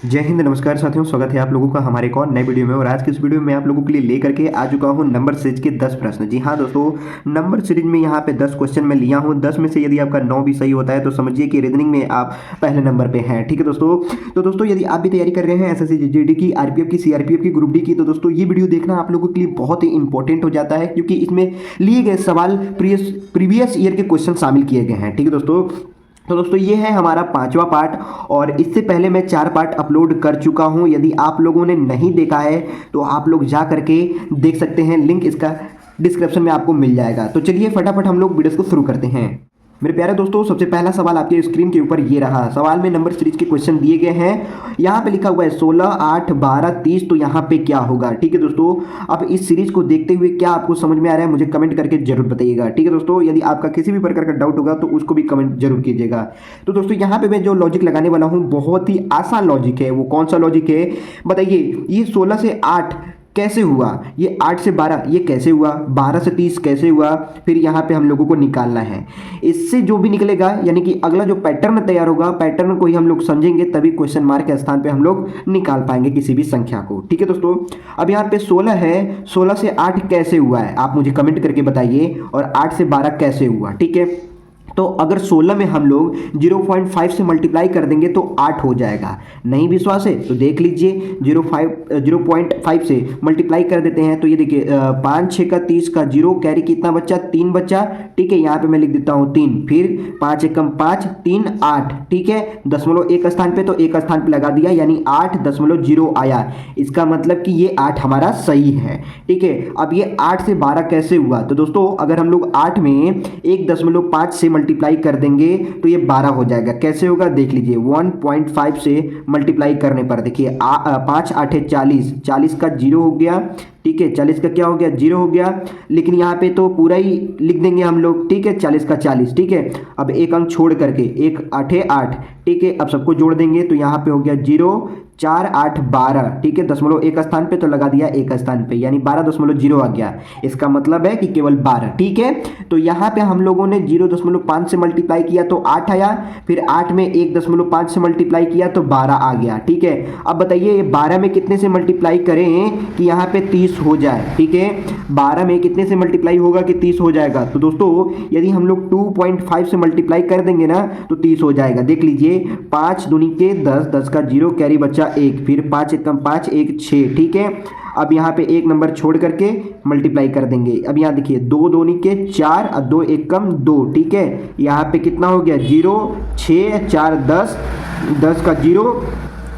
जय हिंद, नमस्कार साथियों। स्वागत है आप लोगों का हमारे एक और नए वीडियो में। और आज की इस वीडियो में मैं आप लोगों के लिए लेकर के आ चुका हूं नंबर सीरीज के 10 प्रश्न। जी हाँ दोस्तों, नंबर सीरीज में यहां पे 10 क्वेश्चन मैं लिया हूं। 10 में से यदि आपका 9 भी सही होता है तो समझिए कि रीजनिंग में आप पहले नंबर पे हैं। ठीक है दोस्तों। तो दोस्तों यदि आप भी तैयारी कर रहे हैं एसएससी जीडी की, आरपीएफ की, सीआरपीएफ की, ग्रुप डी की, तो दोस्तों ये वीडियो देखना आप लोगों के लिए बहुत ही इंपॉर्टेंट हो जाता है, क्योंकि इसमें लिए गए सवाल प्रीवियस ईयर के क्वेश्चन शामिल किए गए हैं। ठीक है दोस्तों। तो दोस्तों ये है हमारा 5वां पार्ट, और इससे पहले मैं 4 पार्ट अपलोड कर चुका हूं। यदि आप लोगों ने नहीं देखा है तो आप लोग जा करके देख सकते हैं, लिंक इसका डिस्क्रिप्शन में आपको मिल जाएगा। तो चलिए फटाफट हम लोग वीडियो को शुरू करते हैं। मेरे प्यारे दोस्तों, सबसे पहला सवाल आपके स्क्रीन के ऊपर ये रहा। सवाल में नंबर सीरीज के क्वेश्चन दिए गए हैं। यहाँ पे लिखा हुआ है 16, 8, 12, 30। तो यहाँ पे क्या होगा? ठीक है दोस्तों। अब इस सीरीज को देखते हुए क्या आपको समझ में आ रहा है मुझे कमेंट करके जरूर बताइएगा। ठीक है दोस्तों। यदि आपका किसी भी प्रकार का डाउट होगा तो उसको भी कमेंट जरूर कीजिएगा। तो दोस्तों यहाँ पे मैं जो लॉजिक लगाने वाला हूँ बहुत ही आसान लॉजिक है। वो कौन सा लॉजिक है बताइए? ये 16 से 8 कैसे हुआ, ये 8 से 12 ये कैसे हुआ, 12 से 30 कैसे हुआ, फिर यहाँ पे हम लोगों को निकालना है। इससे जो भी निकलेगा, यानी कि अगला जो पैटर्न तैयार होगा, पैटर्न को ही हम लोग समझेंगे, तभी क्वेश्चन मार्क के स्थान पे हम लोग निकाल पाएंगे किसी भी संख्या को। ठीक है दोस्तों। अब यहाँ पे 16 है, 16 से 8 कैसे हुआ है आप मुझे कमेंट करके बताइए, और 8 से 12 कैसे हुआ। ठीक है। तो अगर 16 में हम लोग 0.5 से मल्टीप्लाई कर देंगे तो 8 हो जाएगा। नहीं विश्वास है तो देख लीजिए, 0.5 से मल्टीप्लाई कर देते हैं तो ये देखिए 5 6 का 30 का 0 कैरी कितना बच्चा? 3 बच्चा। ठीक है, यहाँ पे मैं लिख देता हूँ 3, फिर 5 एकम 5, 3 8। ठीक है, दशमलव एक स्थान पे तो एक स्थान पे लगा दिया, यानी 8.0 आया। इसका मतलब कि ये 8 हमारा सही है। ठीक है। अब ये 8 से 12 कैसे हुआ? तो दोस्तों अगर हम लोग 8 में 1.5 से मल्टीप्लाई कर देंगे तो ये 12 हो जाएगा। कैसे होगा देख लीजिए, 1.5 से मल्टीप्लाई करने पर देखिए 5 8 40, 40 का 0 हो गया। ठीक है, 40 का क्या हो गया? 0 हो गया। लेकिन यहाँ पे तो पूरा ही लिख देंगे हम लोग। ठीक है, 40 का 40। ठीक है, अब एक अंक छोड़ करके 1 8 8। ठीक है, अब सबको जोड़ देंगे तो यहाँ पे हो गया 0 4 8 12। ठीक है, दशमलव एक स्थान पे तो लगा दिया एक स्थान पे, यानी 12.0 आ गया। इसका मतलब है कि केवल 12। ठीक है। तो यहाँ पे हम लोगों ने 0.5 से मल्टीप्लाई किया तो 8 आया, फिर 8 में 1.5 से मल्टीप्लाई किया तो 12 आ गया। ठीक है। अब बताइए 12 में कितने से मल्टीप्लाई करें कि यहाँ पे 30 हो जाए? ठीक है, 12 में कितने से मल्टीप्लाई होगा कि 30 हो जाएगा? तो दोस्तों यदि हम लोग 2.5 से मल्टीप्लाई कर देंगे ना तो 30 हो जाएगा। देख लीजिए, 5 दूनी के 10, 10 का 0 कैरी बच्चा 1, फिर 5 एकम 5 1 6। ठीक है, अब यहाँ पे एक नंबर छोड़ करके मल्टीप्लाई कर देंगे। अब यहाँ देखिए 2 दूनी के 4 और 2 एकम 2। ठीक है, यहाँ पे कितना हो गया? 0 6 4 10, 10 का 0।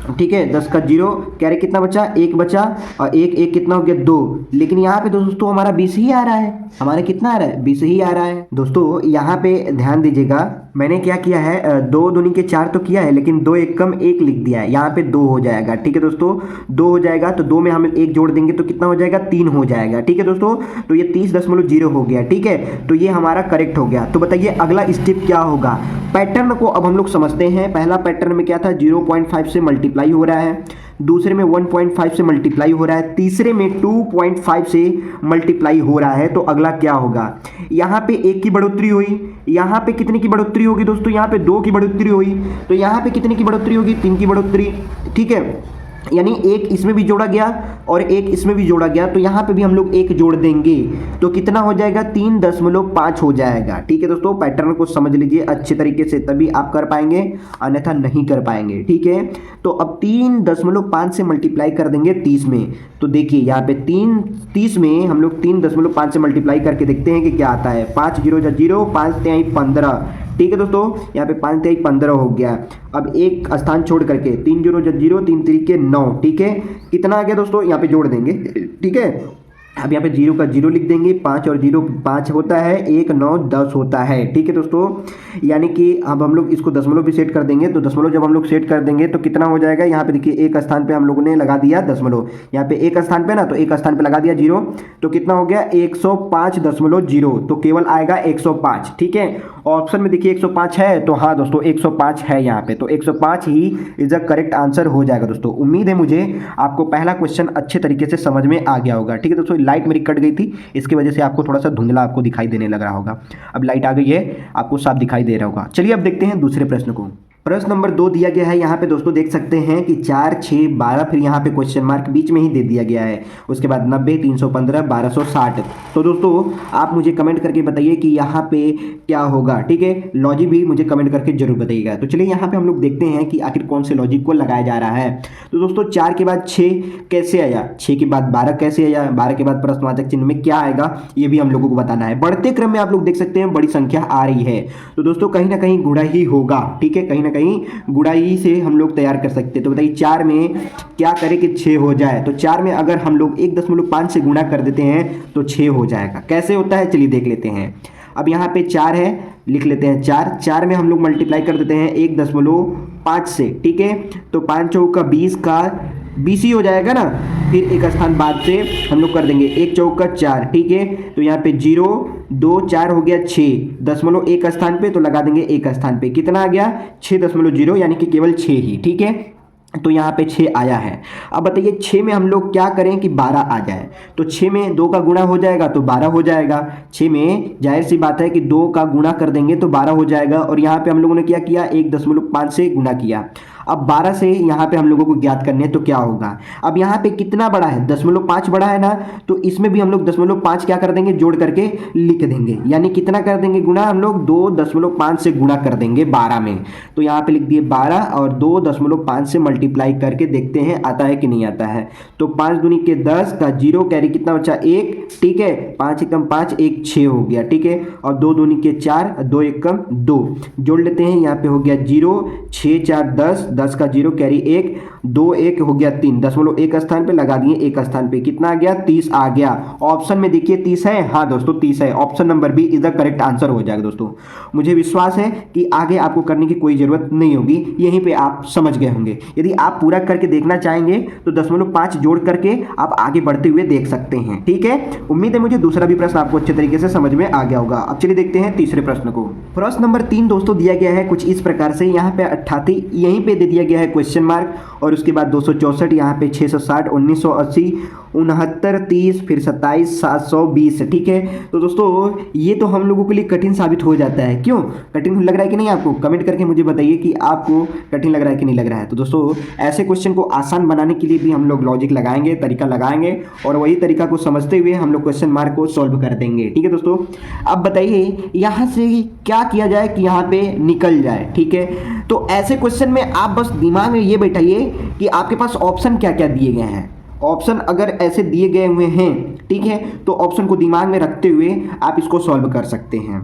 ठीक है, 10 का 0 कैरी कितना बचा? 1 बचा, और 1 1 कितना हो गया? 2। लेकिन यहाँ पे दोस्तों हमारा 20 ही आ रहा है। हमारा कितना आ रहा है? 20 ही आ रहा है। दोस्तों यहाँ पे ध्यान दीजिएगा, मैंने क्या किया है, 2 दूनी के 4 तो किया है, लेकिन 2 एकम 1 लिख दिया है। यहाँ पे 2 हो जाएगा। ठीक है दोस्तों, 2 हो जाएगा तो 2 में हम 1 जोड़ देंगे तो कितना हो जाएगा? 3 हो जाएगा। ठीक है दोस्तों, तो ये 30.0 हो गया। ठीक है, तो ये हमारा करेक्ट हो गया। तो बताइए अगला स्टेप क्या होगा? पैटर्न को अब हम लोग समझते हैं। पहला पैटर्न में क्या था? 0.5 से मल्टीप्लाई हो रहा है, दूसरे में 1.5 से मल्टीप्लाई हो रहा है, तीसरे में 2.5 से मल्टीप्लाई हो रहा है। तो अगला क्या होगा? यहाँ पे 1 की बढ़ोतरी हुई, यहाँ पे कितने की बढ़ोतरी होगी दोस्तों? यहाँ पे 2 की बढ़ोतरी हुई, तो यहाँ पे कितने की बढ़ोतरी होगी? 3 की बढ़ोतरी। ठीक है, यानी 1 इसमें भी जोड़ा गया और 1 इसमें भी जोड़ा गया, तो यहाँ पे भी हम लोग 1 जोड़ देंगे तो कितना हो जाएगा? 3.5 हो जाएगा। ठीक है दोस्तों, पैटर्न को समझ लीजिए अच्छे तरीके से, तभी आप कर पाएंगे, अन्यथा नहीं कर पाएंगे। ठीक है, तो अब 3.5 से मल्टीप्लाई कर देंगे 30 में, तो देखिए यहाँ पे 30 में हम लोग 3.5 से मल्टीप्लाई करके देखते हैं कि क्या आता है। 5 0 0, 5 3 15। ठीक है दोस्तों, यहाँ पे 5 3 15 हो गया। अब एक स्थान छोड़ करके 3 0 0, 3 3 के 9। ठीक है, कितना आ गया दोस्तों? यहाँ पे जोड़ देंगे। ठीक है, अब यहाँ पे 0 का 0 लिख देंगे, 5 और 0 5 होता है, 1 9 10 होता है। ठीक है दोस्तों, यानी कि अब हम लोग इसको दशमलव भी सेट कर देंगे। तो दशमलव जब हम लोग सेट कर देंगे तो कितना हो जाएगा? यहाँ पे देखिए एक स्थान पे हम लोगों ने लगा दिया दशमलव, यहाँ पे एक स्थान पे ना, तो एक स्थान पे लगा दिया 0, तो कितना हो गया? 105.0, तो केवल आएगा 105। ठीक है, ऑप्शन में देखिए 105 है, तो हाँ दोस्तों 105 है यहाँ पे, तो 105 he is the correct answer हो जाएगा। दोस्तों उम्मीद है मुझे आपको पहला क्वेश्चन अच्छे तरीके से समझ में आ गया होगा। ठीक है दोस्तों, लाइट मेरी कट गई थी, इसकी वजह से आपको थोड़ा सा धुंधला आपको दिखाई देने लग रहा होगा। अब लाइट आ गई है, आपको साफ दिखाई दे रहा होगा। चलिए अब देखते हैं दूसरे प्रश्न को। प्रश्न नंबर 2 दिया गया है यहाँ पे दोस्तों, देख सकते हैं कि 4, 6, 12, फिर यहाँ पे क्वेश्चन मार्क बीच में ही दे दिया गया है। उसके बाद 90, 315, 1260। तो दोस्तों आप मुझे कमेंट करके बताइए कि यहाँ पे क्या होगा, ठीक है। लॉजिक भी मुझे कमेंट करके जरूर बताइएगा। तो चलिए यहाँ पे हम लोग देखते हैं कि आखिर कौन से लॉजिक को लगाया जा रहा है। तो दोस्तों 4 के बाद 6 कैसे आया, 6 के बाद 12 कैसे आया, 12 के बाद प्रश्नवाचक चिन्ह में क्या आएगा, ये भी हम लोगों को बताना है। बढ़ते क्रम में आप लोग देख सकते हैं बड़ी संख्या आ रही है, तो दोस्तों कहीं ना कहीं गुणा ही होगा, ठीक है। कहीं ना कहीं गुणा ही से हम लोग तैयार कर सकते हैं। तो बताइए 4 में क्या करें कि 6 हो जाए। तो 4 में अगर हम लोग 1.5 से गुणा कर देते हैं तो 6 हो जाएगा। कैसे होता है चलिए देख लेते हैं। अब यहाँ पे 4 है, लिख लेते हैं 4 में हम लोग मल्टीप्लाई कर देते हैं 1.5 से, ठीक है। तो 5 चौका 20 का 20 ही हो जाएगा ना। फिर एक स्थान बाद से हम लोग कर देंगे 1 चौका 4, ठीक है। तो यहाँ पे 0, 2, 4 हो गया 6, दशमलव एक स्थान पे तो लगा देंगे एक स्थान पे। कितना आ गया 6.0, यानी कि केवल 6 ही, ठीक है। तो यहाँ पे 6 आया है। अब बताइए 6 में हम लोग क्या करें कि 12 आ जाए। तो 6 में 2 का गुणा हो जाएगा तो 12 हो जाएगा। 6 में जाहिर सी बात है कि 2 का गुणा कर देंगे तो 12 हो जाएगा। और यहाँ पे हम लोगों ने क्या किया, 1.5 से गुणा किया। अब 12 से यहाँ पे हम लोगों को ज्ञात करने हैं तो क्या होगा। अब यहाँ पे कितना बड़ा है, 0.5 बड़ा है ना, तो इसमें भी हम लोग 0.5 क्या कर देंगे, जोड़ करके लिख देंगे। यानी कितना कर देंगे गुणा, हम लोग 2.5 से गुणा कर देंगे 12 में। तो यहाँ पे लिख दिए 12 और 2.5 से मल्टीप्लाई करके देखते हैं आता है कि नहीं आता है। तो 5 दूनी के 10 का 0 कैरी कितना बचा 1, ठीक है। 5 एकम 5, 1 6 हो गया, ठीक है। और 2 दूनी के 4, 2 एकम 2 जोड़ लेते हैं। यहाँ पे हो गया 0, 6 4 10, 10 का 0 कैरी 1, 2 1 हो गया 3, 1 स्थान पे लगा दिए एक स्थान पे। कितना आ गया 30 आ गया। ऑप्शन में देखिए 30 है, हाँ दोस्तों 30 है। Option number B is the correct answer हो जाएगा दोस्तों। मुझे विश्वास है कि आगे आपको करने की कोई जरूरत नहीं होगी, यहीं पे आप समझ गए होंगे। यदि आप पूरा करके देखना चाहेंगे तो 0.5 जोड़ करके आप आगे बढ़ते हुए देख सकते हैं, ठीक है। उम्मीद है मुझे दूसरा भी प्रश्न आपको अच्छे तरीके से समझ में आ गया होगा। अब चलिए देखते हैं तीसरे प्रश्न को। प्रश्न नंबर 3 दोस्तों दिया गया है कुछ इस प्रकार से। यहाँ पे 88 यहीं पे दे दिया गया है क्वेश्चन मार्क, और उसके बाद 264, यहाँ पे 660, 1980, 69, 30, फिर 27, 720, ठीक है। तो दोस्तों ये तो हम लोगों के लिए कठिन साबित हो जाता है। क्यों कठिन लग रहा है कि नहीं आपको, कमेंट करके मुझे बताइए कि आपको कठिन लग रहा है कि नहीं लग रहा है। तो दोस्तों ऐसे क्वेश्चन को आसान बनाने के लिए भी हम लोग लॉजिक लगाएंगे, तरीका लगाएंगे, और वही तरीका को समझते हुए हम लोग क्वेश्चन मार्क को सॉल्व कर देंगे, ठीक है दोस्तों। अब बताइए यहाँ से क्या किया जाए कि यहाँ पे निकल जाए, ठीक है। तो ऐसे क्वेश्चन में आप बस दिमाग में ये बैठाइए कि आपके पास ऑप्शन क्या क्या दिए गए हैं। ऑप्शन अगर ऐसे दिए गए हुए हैं, ठीक है, तो ऑप्शन को दिमाग में रखते हुए आप इसको सॉल्व कर सकते हैं,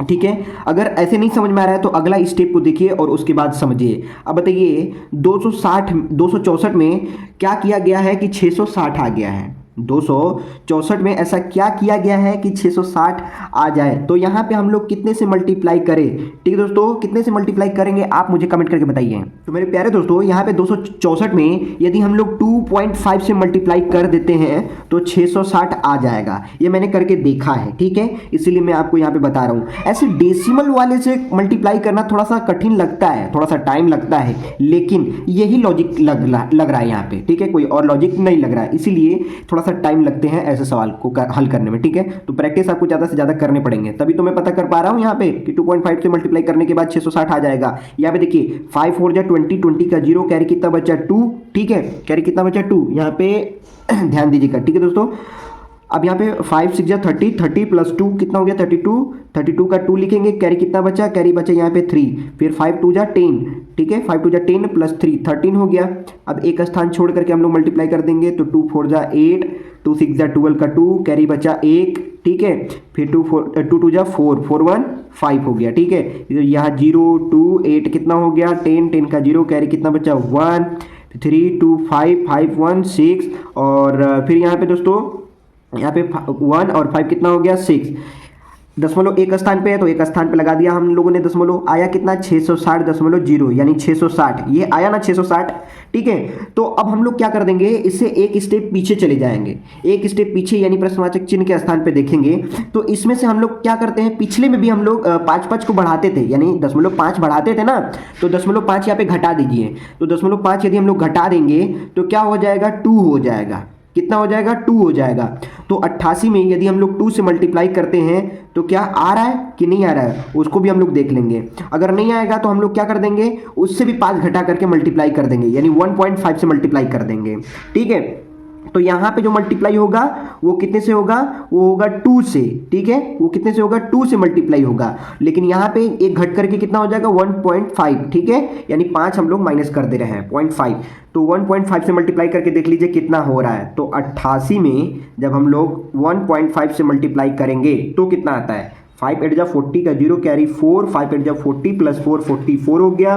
ठीक है। अगर ऐसे नहीं समझ में आ रहा है तो अगला स्टेप को देखिए और उसके बाद समझिए। अब बताइए 264 में क्या किया गया है कि 660 आ गया है। 264 में ऐसा क्या किया गया है कि 660 आ जाए। तो यहाँ पे हम लोग कितने से मल्टीप्लाई करें, ठीक है दोस्तों, कितने से मल्टीप्लाई करेंगे आप मुझे कमेंट करके बताइए। तो मेरे प्यारे दोस्तों यहाँ पे 264 में यदि हम लोग 2.5 से मल्टीप्लाई कर देते हैं तो 660 आ जाएगा। ये मैंने करके देखा है, ठीक है, इसीलिए मैं आपको यहाँ पे बता रहा हूँ। ऐसे डेसिमल वाले से मल्टीप्लाई करना थोड़ा सा कठिन लगता है, थोड़ा सा टाइम लगता है, लेकिन यही लॉजिक लग रहा है यहाँ पे, ठीक है, कोई और लॉजिक नहीं लग रहा है। इसीलिए थोड़ा सा टाइम लगते हैं ऐसे सवाल को हल करने में, ठीक है। तो प्रैक्टिस आपको ज़्यादा से ज़्यादा करने पड़ेंगे, तभी तो मैं पता कर पा रहा हूँ यहाँ पे कि 2.5 से मल्टीप्लाई करने के बाद 660 आ जाएगा। यहाँ पे देखिए 5 4 जा 20, 20 का 0 कैरी कितना बचा 2, ठीक है, कैरी कितना बचा 2, यहाँ पे ध्यान दीजिएगा, ठीक है दोस्तों। अब यहाँ पे 5 6 जा 30, 30 प्लस 2 कितना हो गया 32, 32 का 2 लिखेंगे, कैरी कितना बचा, कैरी बचा यहाँ पे 3, फिर 5 2 जा 10, ठीक है, 5 2 जा 10 प्लस 3 13 हो गया। अब एक स्थान छोड़ करके हम लोग मल्टीप्लाई कर देंगे तो 2 4 जा 8, 2 6 जा 12 का 2, कैरी बचा 1, ठीक है, फिर 2 2 जा 4, 4 1 5 हो गया, ठीक है। यहाँ 0 2 8 कितना हो गया 10, 10 का 0 कैरी कितना बचा 1, 3 2 5 5 1 6, और फिर यहाँ पे दोस्तों यहाँ पे 1 और 5 कितना हो गया 6, दशमलव एक स्थान पे है तो एक स्थान पे लगा दिया हम लोगों ने दशमलव, आया कितना 660.0 यानी 660, ये आया ना 660, ठीक है। तो अब हम लोग क्या कर देंगे, इससे एक स्टेप पीछे चले जाएंगे, एक स्टेप पीछे यानी प्रश्नवाचक चिन्ह के स्थान पे देखेंगे। तो इसमें से हम लोग क्या करते हैं, पिछले में भी हम लोग 5 को बढ़ाते थे, यानी 0.5 बढ़ाते थे ना, तो 0.5 यहाँ पे घटा दीजिए। तो 0.5 यदि हम लोग घटा देंगे तो क्या हो जाएगा 2 हो जाएगा, कितना हो जाएगा 2 हो जाएगा। तो 88 में यदि हम लोग 2 से मल्टीप्लाई करते हैं तो क्या आ रहा है कि नहीं आ रहा है, उसको भी हम लोग देख लेंगे। अगर नहीं आएगा तो हम लोग क्या कर देंगे, उससे भी 5 घटा करके मल्टीप्लाई कर देंगे, यानी 1.5 से मल्टीप्लाई कर देंगे। ठीक है, तो यहाँ पे जो मल्टीप्लाई होगा वो कितने से होगा, वो होगा 2 से। ठीक है, वो कितने से होगा, 2 से मल्टीप्लाई होगा। लेकिन यहाँ पे एक घट करके कितना हो जाएगा 1.5। ठीक है, यानी 5 हम लोग माइनस कर दे रहे हैं 0.5। तो 1.5 से मल्टीप्लाई करके देख लीजिए कितना हो रहा है। तो 88 में जब हम लोग 1.5 से मल्टीप्लाई करेंगे तो कितना आता है, 5 8 जा 40 का 0 कैरी 4, 5 8 जा 40 प्लस 4 44 हो गया,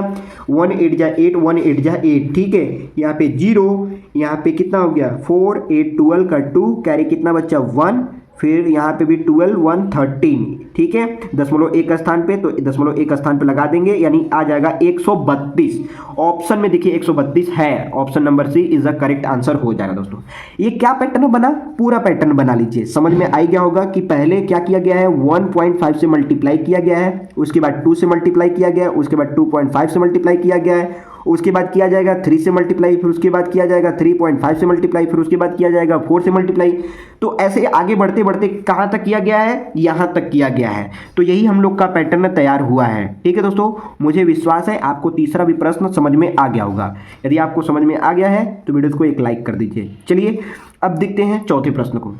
1 8 जा 8, 1 8 जा 8। ठीक है, यहाँ पे 0, यहाँ पे कितना हो गया 4 8 12 का 2 कैरी कितना बच्चा 1, फिर यहाँ पे भी 12 1 13। ठीक है, 0.1 स्थान पे, तो 0.1 स्थान पे लगा देंगे, यानी आ जाएगा 132। ऑप्शन में देखिए 132 है, option number C is the correct answer हो जाएगा। दोस्तों ये क्या पैटर्न बना, पूरा पैटर्न बना लीजिए, समझ में आ गया होगा कि पहले क्या किया गया है, 1.5 से मल्टीप्लाई किया गया है, उसके बाद 2 से मल्टीप्लाई किया गया है, उसके बाद 2.5 से मल्टीप्लाई किया गया है, उसके बाद किया जाएगा 3 से मल्टीप्लाई, फिर उसके बाद किया जाएगा 3.5 से मल्टीप्लाई, फिर उसके बाद किया जाएगा 4 से मल्टीप्लाई। तो ऐसे आगे बढ़ते बढ़ते कहाँ तक किया गया है, यहाँ तक किया गया है। तो यही हम लोग का पैटर्न तैयार हुआ है। ठीक है दोस्तों, मुझे विश्वास है आपको तीसरा भी प्रश्न समझ में आ गया होगा। यदि आपको समझ में आ गया है तो वीडियो को एक लाइक कर दीजिए। चलिए अब देखते हैं चौथे प्रश्न को।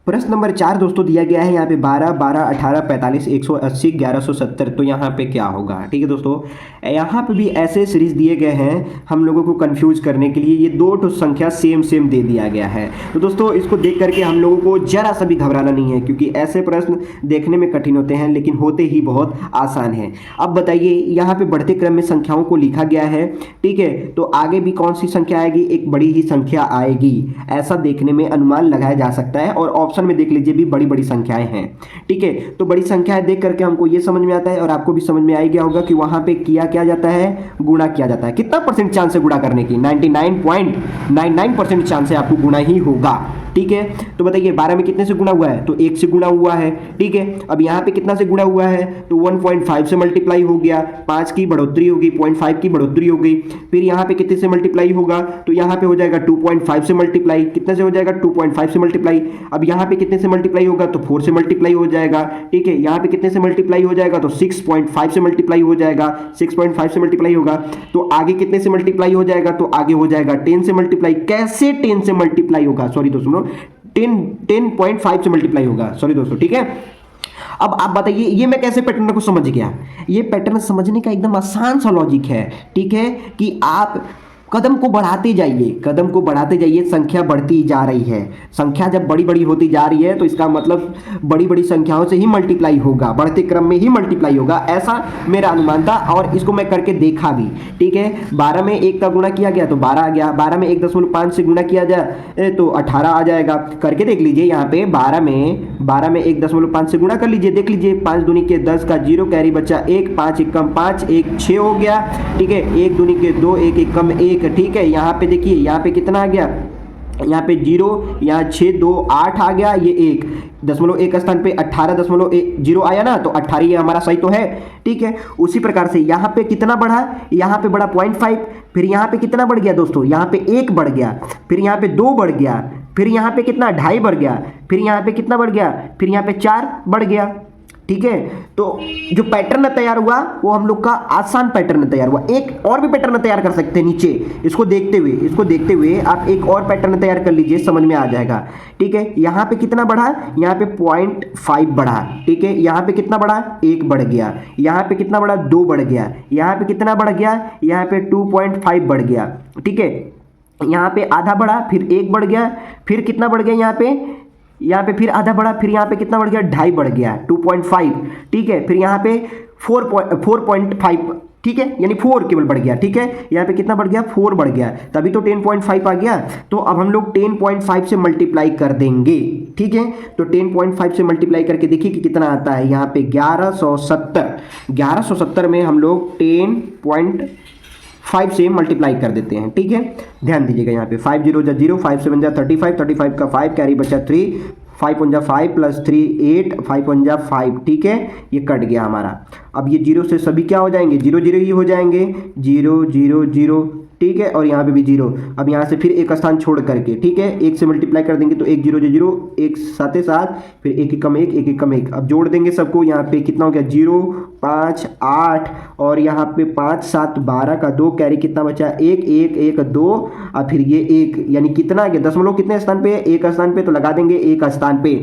प्रश्न नंबर 4 दोस्तों दिया गया है यहाँ पे 12 12 18 45 180 1170। तो यहाँ पे क्या होगा, ठीक है दोस्तों, यहाँ पे भी ऐसे सीरीज दिए गए हैं हम लोगों को कंफ्यूज करने के लिए। ये दो तो संख्या सेम सेम दे दिया गया है। तो दोस्तों इसको देख करके हम लोगों को जरा सा भी घबराना नहीं है, क्योंकि ऐसे प्रश्न देखने में कठिन होते हैं लेकिन होते ही बहुत आसान है। अब बताइए, यहाँ पे बढ़ते क्रम में संख्याओं को लिखा गया है। ठीक है, तो आगे भी कौन सी संख्या आएगी, एक बड़ी ही संख्या आएगी, ऐसा देखने में अनुमान लगाया जा सकता है। और ऑप्शन में देख लीजिए भी बड़ी बड़ी संख्याएं हैं। ठीक है, तो बड़ी संख्याएं देख करके हमको ये समझ में आता है और आपको भी समझ में आ गया होगा कि वहां पे किया जाता है, गुणा किया जाता है। कितना परसेंट चांस है गुणा करने की, 99.99% चांस है आपको गुणा ही होगा। ठीक है, तो बताइए 12 में कितने से गुणा हुआ है, तो 1 से गुणा हुआ है। ठीक है, अब यहाँ पे कितना से गुणा हुआ है, तो 1.5 से मल्टीप्लाई हो गया, 5 की बढ़ोतरी होगी, 0.5 की बढ़ोतरी हो गई। फिर यहाँ पे कितने से मल्टीप्लाई होगा, तो यहाँ पे हो जाएगा 2.5 से मल्टीप्लाई, कितने से हो जाएगा 2.5 से मल्टीप्लाई। अब यहाँ पे कितने से मल्टीप्लाई होगा, तो 4 से मल्टीप्लाई हो जाएगा। ठीक है, यहाँ पे कितने से मल्टीप्लाई हो जाएगा, तो 6.5 से मल्टीप्लाई हो जाएगा, 6.5 से मल्टीप्लाई होगा। तो आगे कितने से मल्टीप्लाई हो जाएगा, तो आगे हो जाएगा 10 से मल्टीप्लाई। कैसे 10 से मल्टीप्लाई होगा, सॉरी दोस्तों 10.5 से मल्टीप्लाई होगा, सॉरी दोस्तों। ठीक है, अब आप बताइए ये मैं कैसे पैटर्न को समझ गया। ये पैटर्न समझने का एकदम आसान सा लॉजिक है। ठीक है, कि आप कदम को बढ़ाते जाइए, कदम को बढ़ाते जाइए, संख्या बढ़ती जा रही है। संख्या जब बड़ी बड़ी होती जा रही है तो इसका मतलब बड़ी बड़ी संख्याओं से ही मल्टीप्लाई होगा, बढ़ते क्रम में ही मल्टीप्लाई होगा, ऐसा मेरा अनुमान था और इसको मैं करके देखा भी। ठीक है, 12 में 1 का गुणा किया गया तो 12 आ गया, 12 में 1.5 से गुणा किया जाए तो 18 आ जाएगा। करके देख लीजिए, यहाँ पे 12 में 1.5 से गुणा कर लीजिए, देख लीजिए 5 दूनी के 10 का 0 कैरी बच्चा 1, 5 1 कम 5, 1 6 हो गया। ठीक है, 1 दूनी के 2, 1 1 कम 1। ठीक है, यहाँ पे देखिए, यहाँ पे कितना आ गया, यहाँ पे 0, यहाँ 6 2 8 आ गया, ये 1.1 स्थान पे 18.0 आया ना, तो 18 ये हमारा सही तो है। ठीक है, उसी प्रकार से यहाँ पे कितना बढ़ा, यहाँ पे बढ़ा 0.5, फिर यहाँ पे कितना बढ़ गया दोस्तों, यहाँ पे 1 बढ़ गया, फिर यहाँ पे 2 बढ़ गया, फिर यहाँ पे कितना 2.5 बढ़ गया, फिर यहाँ पे कितना बढ़ गया, फिर यहाँ पे 4 बढ़ गया। ठीक है, तो जो पैटर्न तैयार हुआ वो हम लोग का आसान पैटर्न तैयार हुआ। एक और भी पैटर्न तैयार कर सकते हैं नीचे, इसको देखते हुए आप एक और पैटर्न तैयार कर लीजिए, समझ में आ जाएगा। ठीक है, यहाँ पे कितना बढ़ा, यहाँ पे 0.5 बढ़ा। ठीक है, यहाँ पे कितना बढ़ा, 1 बढ़ गया, यहाँ पे कितना बढ़ा, 2 बढ़ गया, यहाँ पे कितना बढ़ गया, यहाँ पे 2.5 बढ़ गया। ठीक है, यहाँ पे आधा बढ़ा, फिर 1 बढ़ गया, फिर कितना बढ़ गया, यहाँ पे फिर आधा बढ़ा, फिर यहाँ पे कितना बढ़ गया, 2.5 बढ़ गया, 2.5। ठीक है, फिर यहाँ पे 4.5, ठीक है, यानी 4 केवल बढ़ गया। ठीक है, यहाँ पे कितना बढ़ गया, 4 बढ़ गया, तभी तो 10.5 आ गया। तो अब हम लोग 10.5 से मल्टीप्लाई कर देंगे। ठीक है, तो 10.5 से मल्टीप्लाई करके देखिए कि कितना आता है। यहाँ पे 1170 में हम लोग 10.5 से मल्टीप्लाई कर देते हैं। ठीक है, ध्यान दीजिएगा, यहाँ पे 5 0 जा 0, 5 7 जा 35, 35 का 5 कैरी बचा 3, 5 1 जा 5 प्लस 3 8, 5 1 जा 5। ठीक है, ये कट गया हमारा। अब ये 0 से सभी क्या हो जाएंगे, 0 0 ही हो जाएंगे, 0 0 0 ठीक है, और यहाँ पे भी 0। अब यहाँ से फिर एक स्थान छोड़ करके, ठीक है, 1 से मल्टीप्लाई कर देंगे तो 1 0 0, 1 7 7, फिर 1 1 कम 1, 1 1 कम 1। अब जोड़ देंगे सबको, यहाँ पे कितना हो गया 0 5 8, और यहाँ पे 5 7 12 का 2 कैरी कितना बचा 1 1 1 2, और फिर ये 1, यानी कितना आ गया दशमलव कितने स्थान पे, एक स्थान पे, तो लगा देंगे एक स्थान पे।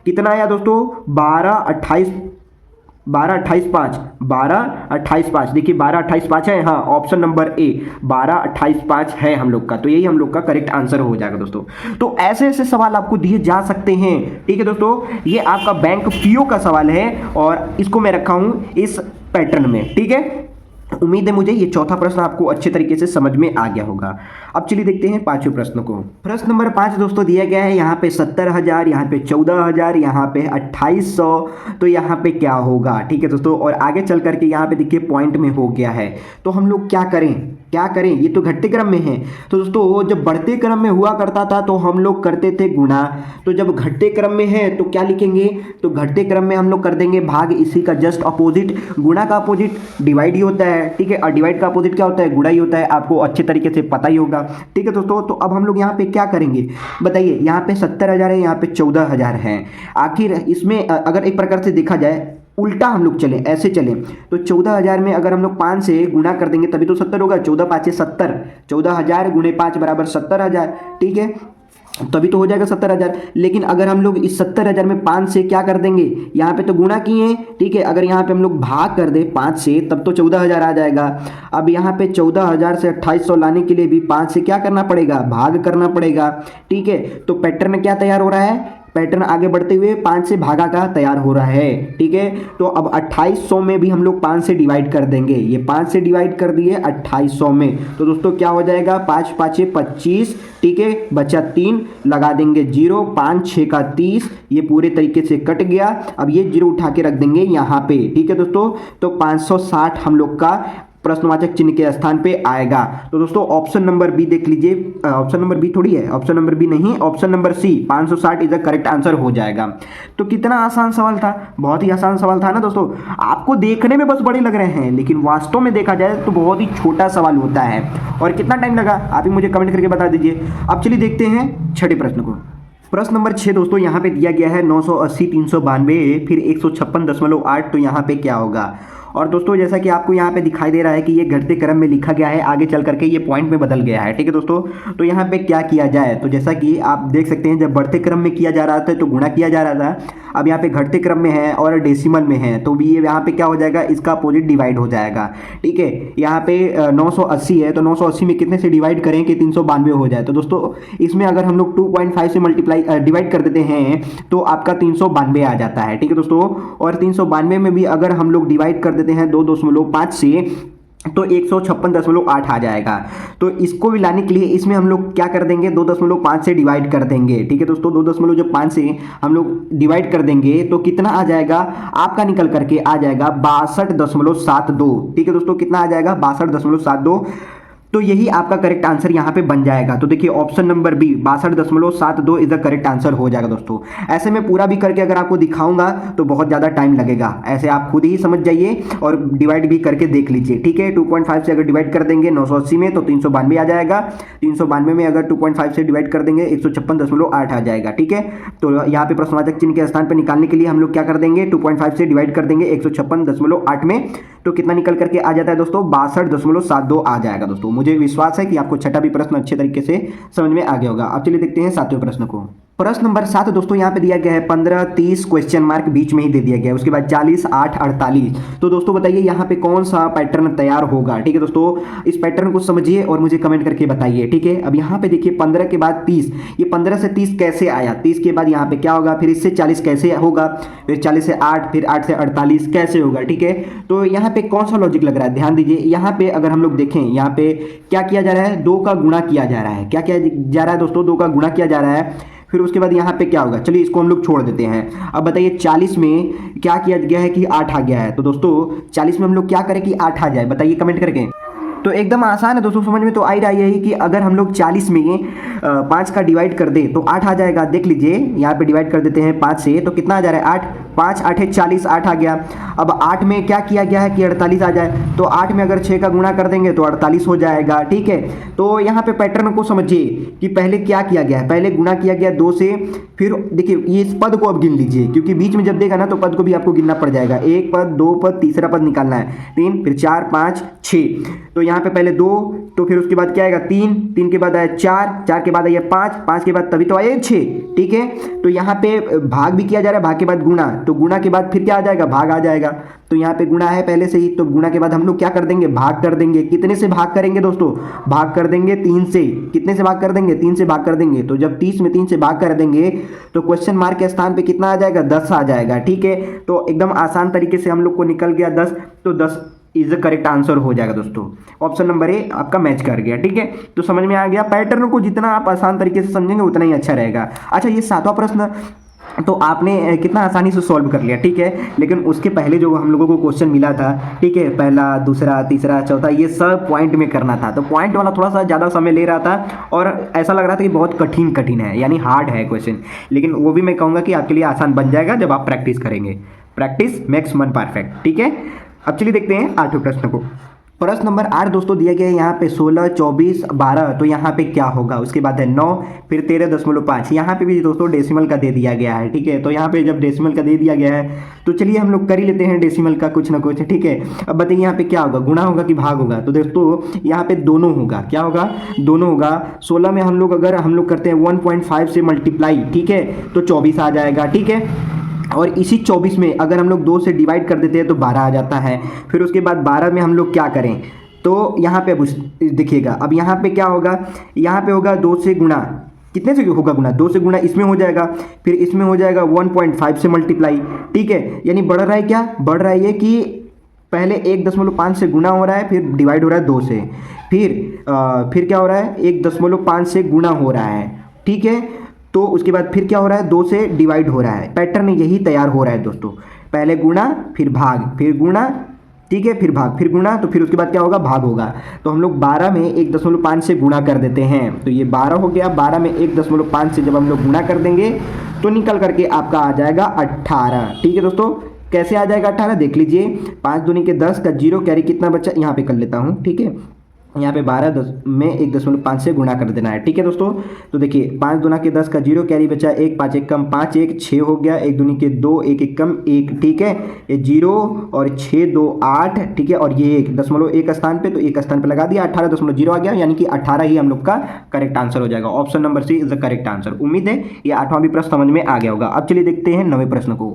कितना आया दोस्तों 12 28 5, 12 28 5। देखिए 12 28 5 है, हाँ ऑप्शन नंबर ए 12 28 5 है हम लोग का, तो यही हम लोग का करेक्ट आंसर हो जाएगा दोस्तों। तो ऐसे ऐसे सवाल आपको दिए जा सकते हैं, ठीक है दोस्तों। ये आपका बैंक पीओ का सवाल है और इसको मैं रखा हूं इस पैटर्न में, ठीक है। उम्मीद है मुझे ये चौथा प्रश्न आपको अच्छे तरीके से समझ में आ गया होगा। अब चलिए देखते हैं पांचवें प्रश्न को। प्रश्न नंबर 5 दोस्तों दिया गया है, यहाँ पे 70,000, यहाँ पे 14,000, यहाँ पे 2800, तो यहाँ पे क्या होगा, ठीक है दोस्तों। और आगे चल करके यहाँ पे देखिए पॉइंट में हो गया है, तो हम लोग क्या करें, ये तो घटते क्रम में है। तो दोस्तों जब बढ़ते क्रम में हुआ करता था तो हम लोग करते थे गुणा, तो जब घटते क्रम में है तो क्या लिखेंगे, तो घटते क्रम में हम लोग कर देंगे भाग, इसी का जस्ट अपोजिट, गुणा का अपोजिट डिवाइड ही होता है, ठीक है, और डिवाइड का अपोजिट क्या होता है, गुणा ही होता है, आपको अच्छे तरीके से पता ही होगा, ठीक है दोस्तों। तो अब हम लोग यहाँ पे क्या करेंगे बताइए, यहाँ पे 70,000 है, यहाँ पे 14,000 है। आखिर इसमें अगर एक प्रकार से देखा जाए उल्टा हम लोग चलें, ऐसे चलें, तो 14,000 में अगर हम लोग 5 से गुणा कर देंगे तभी तो 70 होगा, 14 5 70, 14,000 गुणे 5 बराबर 70,000, ठीक है, तभी तो हो जाएगा 70,000। लेकिन अगर हम लोग इस 70,000 में 5 से क्या कर देंगे, यहाँ पे तो गुणा किए, ठीक है, अगर यहाँ पे हम लोग भाग कर दे 5 से तब तो 14,000 आ जाएगा। अब यहाँ पे 14,000 से 2800 लाने के लिए भी 5 से क्या करना पड़ेगा, भाग करना पड़ेगा, ठीक है। तो पैटर्न क्या तैयार हो रहा है, पैटर्न आगे बढ़ते हुए 5 से भागा का तैयार हो रहा है, ठीक है। तो अब 2800 में भी हम लोग 5 से डिवाइड कर देंगे, ये 5 से डिवाइड कर दिए 2800 में, तो दोस्तों क्या हो जाएगा 5 5 25, ठीक है, बचा 3, लगा देंगे 0, 5 6 का 30, ये पूरे तरीके से कट गया। अब ये 0 उठा के रख देंगे यहाँ पे, ठीक है दोस्तों। तो 560 हम लोग का प्रश्नवाचक चिन्ह के स्थान पे आएगा। तो दोस्तों ऑप्शन नंबर बी देख लीजिए, ऑप्शन नंबर बी थोड़ी है, ऑप्शन नंबर बी नहीं, option number C 560 is the correct answer हो जाएगा। तो कितना आसान सवाल था, बहुत ही आसान सवाल था ना दोस्तों। आपको देखने में बस बड़े लग रहे हैं, लेकिन वास्तव में देखा जाए तो बहुत ही छोटा सवाल होता है। और कितना टाइम लगा आप ही मुझे कमेंट करके बता दीजिए। अब चलिए देखते हैं छठे प्रश्न को। प्रश्न नंबर 6 दोस्तों यहाँ पे दिया गया है 980 392 फिर 156.8, तो यहाँ पे क्या होगा। और दोस्तों जैसा कि आपको यहाँ पे दिखाई दे रहा है कि ये घटते क्रम में लिखा गया है, आगे चल करके ये पॉइंट में बदल गया है, ठीक है दोस्तों। तो यहाँ पे क्या किया जाए, तो जैसा कि आप देख सकते हैं जब बढ़ते क्रम में किया जा रहा था तो गुणा किया जा रहा था, अब यहाँ पे घटते क्रम में है और डेसिमल में है, तो भी ये यहाँ पे क्या हो जाएगा, इसका अपोजिट डिवाइड हो जाएगा, ठीक है। यहाँ पे 980 है, तो 980 में कितने से डिवाइड करें कि 392 हो जाए। तो दोस्तों इसमें अगर हम लोग 2.5 से मल्टीप्लाई डिवाइड कर देते हैं तो आपका 392 आ जाता है, ठीक है दोस्तों। और 392 में भी अगर हम लोग डिवाइड कर देते हैं 2.5 से तो 156.8 आ जाएगा। तो इसको भी लाने के लिए इसमें हम लोग क्या कर देंगे, 2.5 से डिवाइड कर देंगे, ठीक है दोस्तों। 2.5 से हम लोग डिवाइड कर देंगे तो कितना आ जाएगा, आपका निकल करके आ जाएगा 62.72, ठीक है दोस्तों। कितना आ जाएगा 62.72, तो यही आपका करेक्ट आंसर यहाँ पे बन जाएगा। तो देखिए option number B 62.72 is the correct answer हो जाएगा दोस्तों। ऐसे में पूरा भी करके अगर आपको दिखाऊंगा तो बहुत ज़्यादा टाइम लगेगा, ऐसे आप खुद ही समझ जाइए और डिवाइड भी करके देख लीजिए, ठीक है। 2.5 से अगर डिवाइड कर देंगे 980 में तो 392 आ जाएगा, 392 में अगर 2.5 से डिवाइड कर देंगे 156.8 आ जाएगा, ठीक है। तो यहाँ पे प्रश्नवाचक चिन्ह के स्थान पर निकालने के लिए हम लोग क्या कर देंगे, 2.5 से डिवाइड कर देंगे 156.8 में, तो कितना निकल करके आ जाता है दोस्तों 62.72 आ जाएगा दोस्तों। मुझे विश्वास है कि आपको छठा भी प्रश्न अच्छे तरीके से समझ में आ गया होगा। अब चलिए देखते हैं सातवें प्रश्न को। प्रश्न नंबर 7 दोस्तों यहाँ पे दिया गया है 15 30 क्वेश्चन मार्क बीच में ही दे दिया गया है, उसके बाद 40 8 48। तो दोस्तों बताइए यहाँ पे कौन सा पैटर्न तैयार होगा, ठीक है दोस्तों। इस पैटर्न को समझिए और मुझे कमेंट करके बताइए, ठीक है। अब यहाँ पे देखिए 15 के बाद 30, ये 15 से 30 कैसे आया, 30 के बाद यहाँ पे क्या होगा, फिर इससे 40 कैसे होगा, फिर 40 से 8, फिर 8 से 48 कैसे होगा, ठीक है। तो यहाँ पे कौन सा लॉजिक लग रहा है, ध्यान दीजिए। यहाँ पे अगर हम लोग देखें, यहाँ पे क्या किया जा रहा है, 2 का गुणा किया जा रहा है। क्या किया जा रहा है दोस्तों, 2 का गुणा किया जा रहा है। फिर उसके बाद यहाँ पे क्या होगा, चलिए इसको हम लोग छोड़ देते हैं। अब बताइए 40 में क्या किया गया है कि 8 आ गया है, तो दोस्तों 40 में हम लोग क्या करें कि 8 आ जाए, बताइए कमेंट करके। तो एकदम आसान है दोस्तों, समझ में तो आ ही रहा है यही कि अगर हम लोग 40 में 5 का डिवाइड कर दे तो 8 आ जाएगा। देख लीजिए यहाँ पे डिवाइड कर देते हैं 5 से, तो कितना आ जा रहा है 8, 5 8 है 40, 8 आ गया। अब 8 में क्या किया गया है कि 48 आ जाए, तो 8 में अगर 6 का गुणा कर देंगे तो 48 हो जाएगा। ठीक है, तो यहाँ पे पैटर्न को समझिए कि पहले क्या किया गया है, पहले गुणा किया गया 2 से, फिर देखिए ये इस पद को अब गिन लीजिए, क्योंकि बीच में जब देगा ना तो पद को भी आपको गिनना पड़ जाएगा। एक पद, 2 पद, तीसरा पद निकालना है, 3, फिर 4 5 6। तो यहाँ पे पहले 2, तो फिर उसके बाद क्या आएगा 3, 3 के बाद आया 4, 4 के बाद आया 5, 5 के बाद तभी तो आया 6। ठीक है, तो यहाँ पे भाग भी किया जा रहा है, भाग के बाद गुणा, तो गुणा के बाद फिर क्या आ जाएगा, भाग आ जाएगा। तो यहाँ पे गुणा है पहले से ही, तो गुणा के बाद हम लोग क्या कर देंगे, भाग कर देंगे। कितने से भाग करेंगे दोस्तों, भाग कर देंगे 3 से। कितने से भाग कर देंगे, 3 से भाग कर देंगे। तो जब 30 में 3 से भाग कर देंगे तो क्वेश्चन मार्क के स्थान पे कितना आ जाएगा, 10 आ जाएगा। ठीक है, तो एकदम आसान तरीके से हम लोग को निकल गया 10, तो 10 इज द करेक्ट आंसर हो जाएगा दोस्तों। ऑप्शन नंबर ए आपका मैच कर गया। ठीक है, तो समझ में आ गया। पैटर्न को जितना आप आसान तरीके से समझेंगे उतना ही अच्छा रहेगा। अच्छा, ये 7वां प्रश्न तो आपने कितना आसानी से सॉल्व कर लिया। ठीक है, लेकिन उसके पहले जो हम लोगों को क्वेश्चन मिला था, ठीक है, पहला, दूसरा, तीसरा, चौथा, ये सब पॉइंट में करना था, तो पॉइंट वाला थोड़ा सा ज़्यादा समय ले रहा था और ऐसा लग रहा था कि बहुत कठिन है, यानी हार्ड है क्वेश्चन। लेकिन वो भी मैं कहूँगा कि आपके लिए आसान बन जाएगा जब आप प्रैक्टिस करेंगे। प्रैक्टिस मेक्स मन परफेक्ट। ठीक है, अब चलिए देखते हैं 8वें प्रश्न को। प्रश्न नंबर 8 दोस्तों दिया गया है यहाँ पे 16, 24, 12, तो यहाँ पे क्या होगा। उसके बाद है 9, फिर 13.5। यहाँ पे भी दोस्तों डेसिमल का दे दिया गया है। ठीक है, तो यहाँ पे जब डेसिमल का दे दिया गया है तो चलिए हम लोग कर ही लेते हैं डेसिमल का कुछ ना कुछ। ठीक है, अब बताइए यहाँ पे क्या होगा, गुणा होगा कि भाग होगा। तो दोस्तों यहाँ पे दोनों होगा। क्या होगा, दोनों होगा। 16 में हम लोग अगर हम लोग करते हैं 1.5 से मल्टीप्लाई, ठीक है, तो 24 आ जाएगा। ठीक है, और इसी 24 में अगर हम लोग 2 से डिवाइड कर देते हैं तो 12 आ जाता है। फिर उसके बाद 12 में हम लोग क्या करें, तो यहाँ पे अब देखिएगा, अब यहाँ पे क्या होगा, यहाँ पे होगा 2 से गुणा, कितने से होगा गुणा, 2 से गुणा इसमें हो जाएगा, फिर इसमें हो जाएगा 1.5 से मल्टीप्लाई। ठीक है, यानी बढ़ रहा है, क्या बढ़ रहा है ये कि पहले 1.5 से गुणा हो रहा है, फिर डिवाइड हो रहा है 2 से, फिर क्या हो रहा है 1.5 से गुणा हो रहा है। ठीक है, तो उसके बाद फिर क्या हो रहा है, 2 से डिवाइड हो रहा है। पैटर्न यही तैयार हो रहा है दोस्तों, पहले गुणा, फिर भाग, फिर गुणा, ठीक है, फिर भाग, फिर गुणा, तो फिर उसके बाद क्या होगा, भाग होगा। तो हम लोग 12 में 1.5 से गुणा कर देते हैं, तो ये 12 हो गया। 12 में 1.5 से जब हम लोग गुणा कर देंगे तो निकल करके आपका आ जाएगा 18। ठीक है दोस्तों, कैसे आ जाएगा 18 देख लीजिए। 5 दूनी के 10 का 0 कैरी कितना बचा, यहाँ पे कर लेता हूँ। ठीक है, यहाँ पे 12 में 1.5 से गुणा कर देना है। ठीक है दोस्तों, तो देखिए 5 दूना के 10 का 0 कैरी बचा, 1 5 1 कम 5 1 6 हो गया, 1 दूनी के 2 1 1 कम 1। ठीक है, ये 0 और 6 2 8। ठीक है, और ये 1.1 स्थान पे, तो 1 स्थान पे लगा दिया, 18.0 आ गया, यानी कि 18 ही हम लोग का करेक्ट आंसर हो जाएगा। Option number C is the correct answer. उम्मीद है ये 8वां भी प्रश्न समझ में आ गया होगा। अब चलिए देखते हैं 9वें प्रश्न को।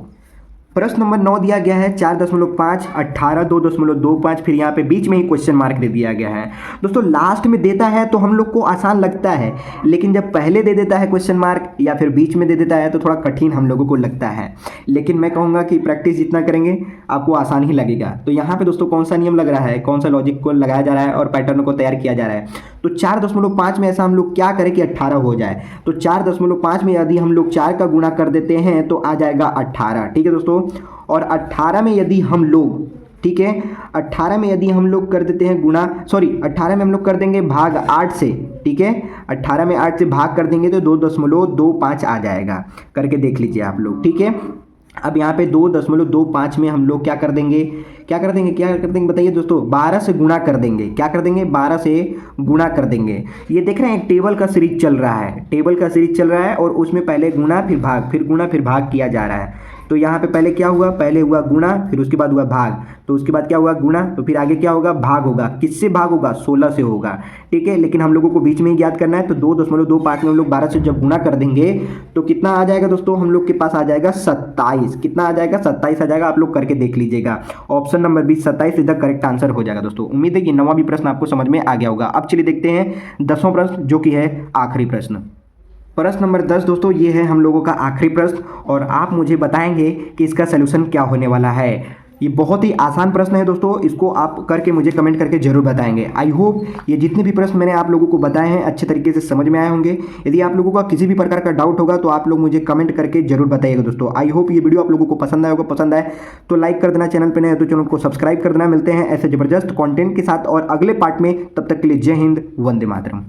प्रश्न नंबर 9 दिया गया है 4.5, 18, 2.25, फिर यहाँ पे बीच में ही क्वेश्चन मार्क दे दिया गया है। दोस्तों लास्ट में देता है तो हम लोग को आसान लगता है, लेकिन जब पहले दे देता है क्वेश्चन मार्क या फिर बीच में दे देता है तो थोड़ा कठिन हम लोगों को लगता है। लेकिन मैं कहूँगा कि प्रैक्टिस जितना करेंगे आपको आसान ही लगेगा। तो यहाँ पे दोस्तों कौन सा नियम लग रहा है, कौन सा लॉजिक को लगाया जा रहा है और पैटर्न को तैयार किया जा रहा है। तो 4.5 में ऐसा हम लोग क्या करें कि 18 हो जाए। तो 4.5 में यदि हम लोग 4 का गुणा कर देते हैं तो आ जाएगा 18। ठीक है दोस्तों, और 18 में यदि हम लोग, ठीक है, 18 में यदि हम लोग कर देते हैं गुणा, 18 में हम लोग कर देंगे भाग 8 से। ठीक है, 18 में 8 से भाग कर देंगे तो 2.25 आ जाएगा। करके देख लीजिए आप लोग। ठीक है, अब यहाँ पे 2.25 में हम लोग क्या कर देंगे बताइए दोस्तों, 12 से गुणा कर देंगे। क्या कर देंगे, 12 से गुणा कर देंगे। ये देख रहे हैं टेबल का सीरीज चल रहा है, और उसमें पहले गुणा फिर भाग, फिर गुणा फिर भाग किया जा रहा है। तो यहाँ पे पहले क्या हुआ, पहले हुआ गुणा, फिर उसके बाद हुआ भाग, तो उसके बाद क्या हुआ गुणा, तो फिर आगे क्या होगा, भाग होगा। किससे भाग होगा, 16 से होगा। ठीक है, लेकिन हम लोगों को बीच में ही ज्ञात करना है। तो 2.25 में हम लोग 12 से जब गुणा कर देंगे तो कितना आ जाएगा दोस्तों, हम लोग के पास आ जाएगा 27। कितना आ जाएगा, 27 आ जाएगा। आप लोग करके देख लीजिएगा। Option number 20 27 is the correct answer हो जाएगा दोस्तों। उम्मीद है कि 9वां भी प्रश्न आपको समझ में आ गया होगा। अब चलिए देखते हैं 10वां प्रश्न, जो कि है आखिरी प्रश्न। प्रश्न नंबर 10 दोस्तों ये है हम लोगों का आखिरी प्रश्न, और आप मुझे बताएंगे कि इसका सलूशन क्या होने वाला है। ये बहुत ही आसान प्रश्न है दोस्तों, इसको आप करके मुझे कमेंट करके जरूर बताएंगे। आई होप ये जितने भी प्रश्न मैंने आप लोगों को बताए हैं अच्छे तरीके से समझ में आए होंगे। यदि आप लोगों का किसी भी प्रकार का डाउट होगा तो आप लोग मुझे कमेंट करके जरूर बताइएगा दोस्तों। आई होप ये वीडियो आप लोगों को पसंद आया होगा, पसंद आए तो लाइक कर देना, चैनल पर नए तो चैनल को सब्सक्राइब कर देना। मिलते हैं ऐसे जबरदस्त कंटेंट के साथ और अगले पार्ट में, तब तक के लिए जय हिंद, वंदे मातरम।